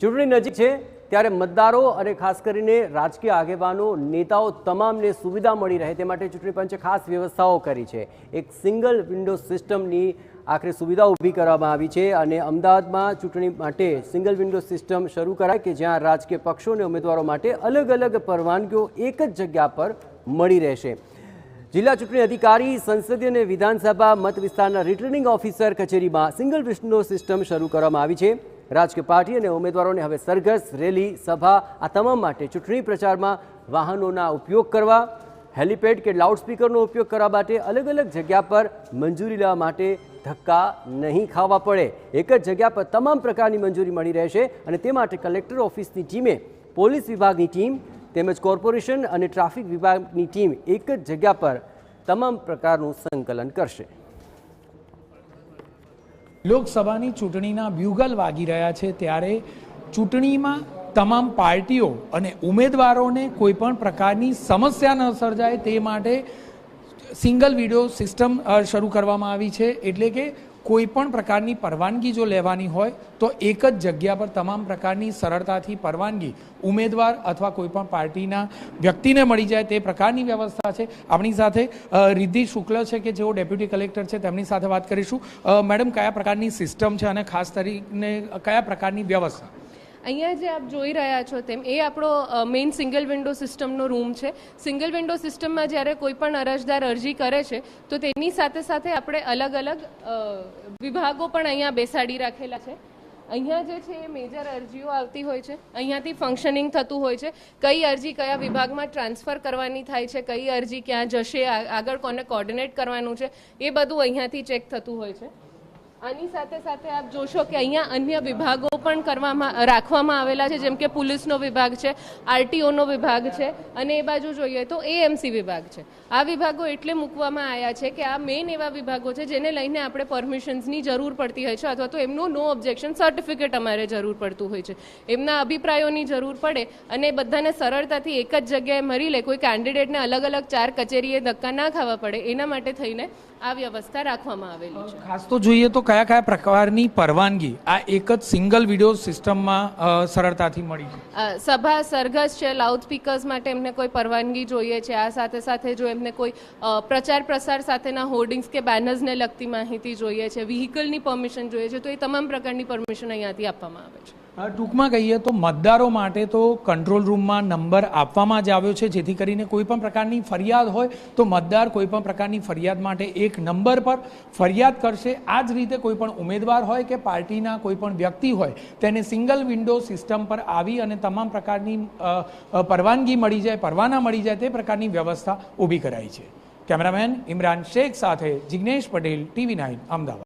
ચૂંટણી નજીક છે ત્યારે મતદારો અને ખાસ કરીને રાજકીય આગેવાનો નેતાઓ તમામને સુવિધા મળી રહે તે માટે ચૂંટણી પંચે ખાસ વ્યવસ્થાઓ કરી છે। એક સિંગલ વિન્ડો સિસ્ટમની આખરે સુવિધા ઊભી કરવામાં આવી છે અને અમદાવાદમાં ચૂંટણી માટે સિંગલ વિન્ડો સિસ્ટમ શરૂ કરાય કે જ્યાં રાજકીય પક્ષો અને ઉમેદવારો માટે અલગ અલગ પરવાનગીઓ એક જ જગ્યા પર મળી રહેશે। જિલ્લા ચૂંટણી અધિકારી સંસદીય અને વિધાનસભા મત વિસ્તારના રિટર્નિંગ ઓફિસર કચેરીમાં સિંગલ વિન્ડો સિસ્ટમ શરૂ કરવામાં આવી છે। રાજકીય પાર્ટી અને ઉમેદવારોને હવે સરઘસ, રેલી, સભા આ તમામ માટે ચૂંટણી પ્રચારમાં વાહનોના ઉપયોગ કરવા, હેલિપેડ કે લાઉડસ્પીકરનો ઉપયોગ કરવા માટે અલગ અલગ જગ્યા પર મંજૂરી લેવા માટે ધક્કા નહીં ખાવા પડે। એક જ જગ્યા પર તમામ પ્રકારની મંજૂરી મળી રહેશે અને તે માટે કલેક્ટર ઓફિસની ટીમે પોલીસ વિભાગની ટીમ તેમજ કોર્પોરેશન અને ટ્રાફિક વિભાગની ટીમ એક જ જગ્યા પર તમામ પ્રકારનું સંકલન કરશે। લોકસભાની ચૂંટણીના બ્યુગલ વાગી રહ્યા છે ત્યારે ચૂંટણીમાં તમામ પાર્ટીઓ અને ઉમેદવારોને કોઈપણ પ્રકારની સમસ્યા ન સર્જાય તે માટે સિંગલ વિન્ડો સિસ્ટમ શરૂ કરવામાં આવી છે। એટલે કે કોઈપણ પ્રકારની પરવાનગી જો લેવાની હોય તો એક જ જગ્યા પર તમામ પ્રકારની સરળતાથી પરવાનગી ઉમેદવાર અથવા કોઈપણ પાર્ટીના વ્યક્તિને મળી જાય તે પ્રકારની વ્યવસ્થા છે। આપણી સાથે રિદ્ધિ શુક્લ છે કે જેઓ ડેપ્યુટી કલેક્ટર છે, તેમની સાથે વાત કરીશું। મેડમ, કયા પ્રકારની સિસ્ટમ છે અને ખાસ કરીને કયા પ્રકારની વ્યવસ્થા? અહીંયા જે આપ જોઈ રહ્યા છો તેમ એ આપણો મેઇન સિંગલ વિન્ડો સિસ્ટમનો રૂમ છે। સિંગલ વિન્ડો સિસ્ટમમાં જ્યારે કોઈ પણ અરજદાર અરજી કરે છે તો તેની સાથે સાથે આપણે અલગ અલગ વિભાગો પણ અહીંયા બેસાડી રાખેલા છે। અહીંયા જે છે એ મેજર અરજીઓ આવતી હોય છે, અહીંયાથી ફંક્શનિંગ થતું હોય છે, કઈ અરજી કયા વિભાગમાં ટ્રાન્સફર કરવાની થાય છે, કઈ અરજી ક્યાં જશે, આગળ કોને કોર્ડિનેટ કરવાનું છે, એ બધું અહીંયાથી ચેક થતું હોય છે। આની સાથે સાથે આપ જોશો કે અહીંયા અન્ય વિભાગો પણ રાખવામાં આવેલા છે, જેમ કે પોલીસનો વિભાગ છે, આરટીઓનો વિભાગ છે અને એ બાજુ જોઈએ તો એએમસી વિભાગ છે। આ વિભાગો એટલે મૂકવામાં આવ્યા છે કે આ મેઇન એવા વિભાગો છે જેને લઈને આપણે પરમિશન્સની જરૂર પડતી હોય છે અથવા તો એમનું નો ઓબ્જેક્શન સર્ટિફિકેટ અમારે જરૂર પડતું હોય છે, એમના અભિપ્રાયોની જરૂર પડે અને બધાને સરળતાથી એક જ જગ્યાએ મળી લે, કોઈ કેન્ડિડેટને અલગ અલગ 4 કચેરીએ ધક્કા ના ખાવા પડે એના માટે થઈને આ વ્યવસ્થા રાખવામાં આવેલી છે। ખાસ તો જોઈએ તો કયા કયા પ્રકારની પરવાનગી આ એક જ સિંગલ વિન્ડો સિસ્ટમમાં સરળતાથી મળી છે? સભા, સરઘસ છે, લાઉડ સ્પીકર્સ માટે એમને કોઈ પરવાનગી જોઈએ છે, આ સાથે સાથે જો એમને કોઈ પ્રચાર પ્રસાર સાથેના હોર્ડિંગ્સ કે બેનર્સને લગતી માહિતી જોઈએ છે, વ્હીકલની પરમિશન જોઈએ છે, તો એ તમામ પ્રકારની પરમિશન અહીંયાથી આપવામાં આવે છે। ટૂંકમાં કહીએ તો મતદારો માટે તો કંટ્રોલ રૂમમાં નંબર આપવામાં જ આવ્યો છે, જેથી કરીને કોઈ પણ પ્રકારની ફરિયાદ હોય તો મતદાર કોઈ પણ પ્રકારની ફરિયાદ માટે એક નંબર પર ફરિયાદ કરશે। આ જ રીતે કોઈ પણ ઉમેદવાર હોય કે પાર્ટીના કોઈ પણ વ્યક્તિ હોય તેને સિંગલ વિન્ડો સિસ્ટમ પર આવી અને તમામ પ્રકારની પરવાનગી મળી જાય, પરવાના મળી જાય તે પ્રકારની વ્યવસ્થા ઊભી કરાઈ છે। કેમેરામેન ઇમરાન શેખ સાથે જિગ્નેશ પટેલ, TV9 અમદાવાદ।